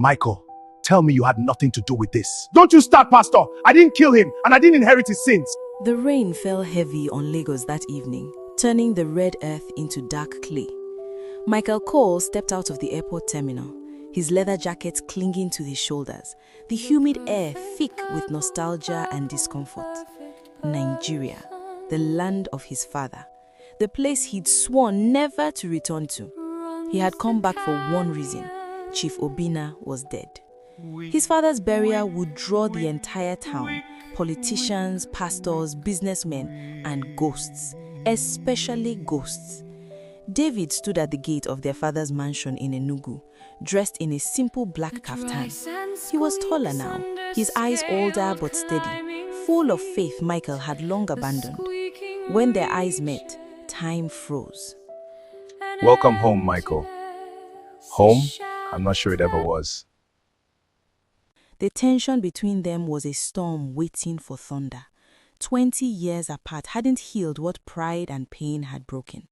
Michael, tell me you had nothing to do with this. Don't you start, Pastor. I didn't kill him and I didn't inherit his sins. The rain fell heavy on Lagos that evening, turning the red earth into dark clay. Michael Cole stepped out of the airport terminal, his leather jacket clinging to his shoulders, the humid air thick with nostalgia and discomfort. Nigeria, the land of his father, the place he'd sworn never to return to. He had come back for one reason: Chief Obinna was dead. His father's burial would draw the entire town, politicians, pastors, businessmen, and ghosts, especially ghosts. David stood at the gate of their father's mansion in Enugu, dressed in a simple black kaftan. He was taller now, his eyes older but steady, full of faith Michael had long abandoned. When their eyes met, time froze. Welcome home, Michael. Home? I'm not sure it ever was. The tension between them was a storm waiting for thunder. 20 years apart hadn't healed what pride and pain had broken.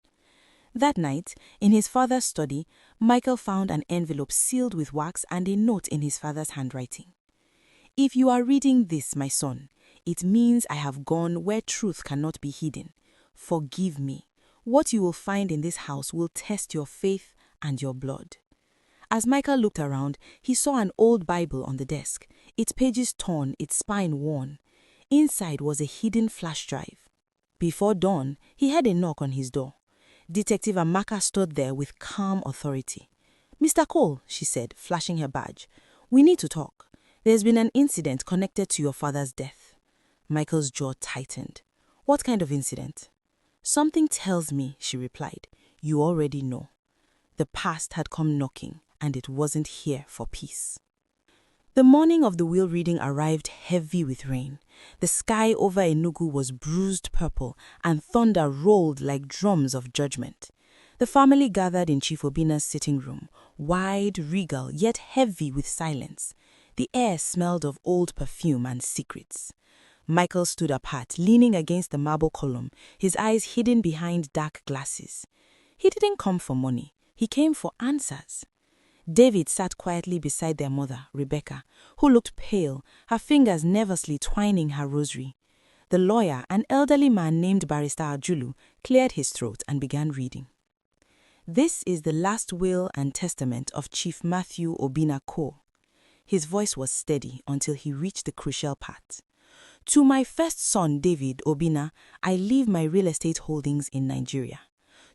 That night, in his father's study, Michael found an envelope sealed with wax and a note in his father's handwriting. "If you are reading this, my son, it means I have gone where truth cannot be hidden. Forgive me. What you will find in this house will test your faith and your blood." As Michael looked around, he saw an old Bible on the desk, its pages torn, its spine worn. Inside was a hidden flash drive. Before dawn, he heard a knock on his door. Detective Amaka stood there with calm authority. "Mr. Cole," she said, flashing her badge, "we need to talk. There's been an incident connected to your father's death." Michael's jaw tightened. "What kind of incident?" "Something tells me," she replied, "you already know." The past had come knocking, and it wasn't here for peace. The morning of the will reading arrived heavy with rain. The sky over Enugu was bruised purple, and thunder rolled like drums of judgment. The family gathered in Chief Obinna's sitting room, wide, regal, yet heavy with silence. The air smelled of old perfume and secrets. Michael stood apart, leaning against the marble column, his eyes hidden behind dark glasses. He didn't come for money. He came for answers. David sat quietly beside their mother, Rebecca, who looked pale, her fingers nervously twining her rosary. The lawyer, an elderly man named Barrister Ajulu, cleared his throat and began reading. "This is the last will and testament of Chief Matthew Obinna Cole." His voice was steady until he reached the crucial part. "To my first son, David Obinna, I leave my real estate holdings in Nigeria.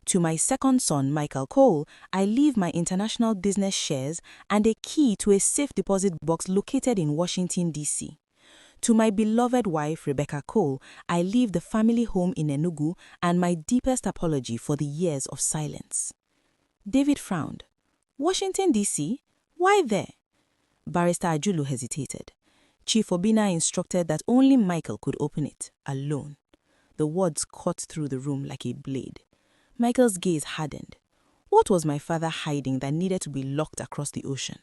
To my second son, Michael Cole, I leave my international business shares and a key to a safe deposit box located in Washington, D.C. To my beloved wife, Rebecca Cole, I leave the family home in Enugu and my deepest apology for the years of silence." David frowned. "Washington, D.C.? Why there?" Barrister Ajulu hesitated. Chief Obinna instructed that only Michael could open it, alone. The words cut through the room like a blade. Michael's gaze hardened. What was my father hiding that needed to be locked across the ocean?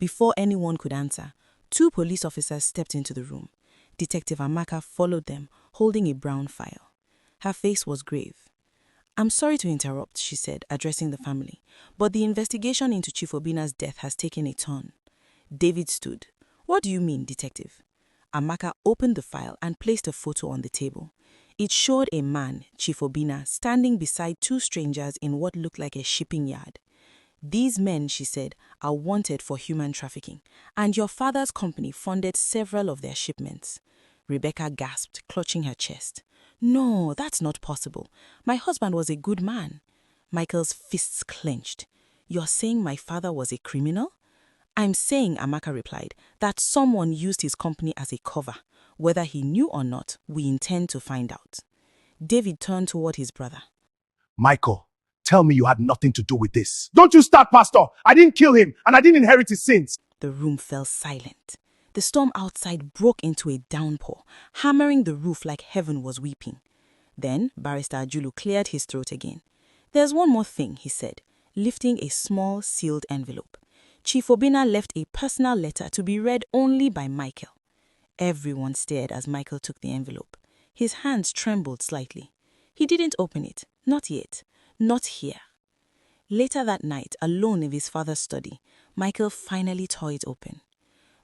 Before anyone could answer, 2 police officers stepped into the room. Detective Amaka followed them, holding a brown file. Her face was grave. "I'm sorry to interrupt," she said, addressing the family, "but the investigation into Chief Obinna's death has taken a turn." David stood. "What do you mean, detective?" Amaka opened the file and placed a photo on the table. It showed a man, Chief Obinna, standing beside 2 strangers in what looked like a shipping yard. "These men," she said, "are wanted for human trafficking, and your father's company funded several of their shipments." Rebecca gasped, clutching her chest. "No, that's not possible. My husband was a good man." Michael's fists clenched. "You're saying my father was a criminal?" "I'm saying," Amaka replied, "that someone used his company as a cover. Whether he knew or not, we intend to find out." David turned toward his brother. Michael, tell me you had nothing to do with this. Don't you start, Pastor. I didn't kill him and I didn't inherit his sins. The room fell silent. The storm outside broke into a downpour, hammering the roof like heaven was weeping. Then Barrister Ajulu cleared his throat again. "There's one more thing," he said, lifting a small sealed envelope. Chief Obinna left a personal letter to be read only by Michael. Everyone stared as Michael took the envelope. His hands trembled slightly. He didn't open it. Not yet. Not here. Later that night, alone in his father's study, Michael finally tore it open.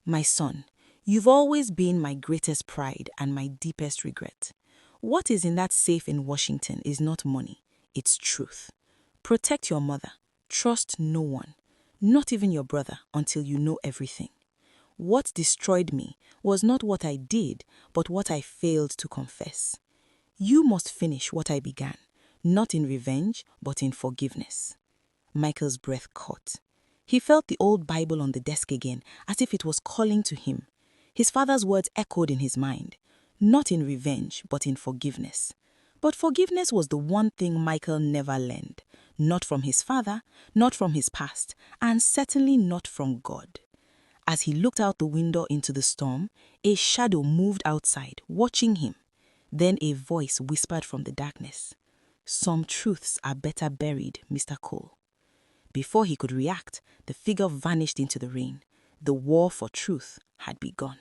My son, you've always been my greatest pride and my deepest regret. What is in that safe in Washington is not money, it's truth. Protect your mother. Trust no one, not even your brother, until you know everything. What destroyed me was not what I did, but what I failed to confess. You must finish what I began, not in revenge, but in forgiveness. Michael's breath caught. He felt the old Bible on the desk again, as if it was calling to him. His father's words echoed in his mind, not in revenge, but in forgiveness. But forgiveness was the one thing Michael never learned, not from his father, not from his past, and certainly not from God. As he looked out the window into the storm, a shadow moved outside, watching him. Then a voice whispered from the darkness, "Some truths are better buried, Mr. Cole." Before he could react, the figure vanished into the rain. The war for truth had begun.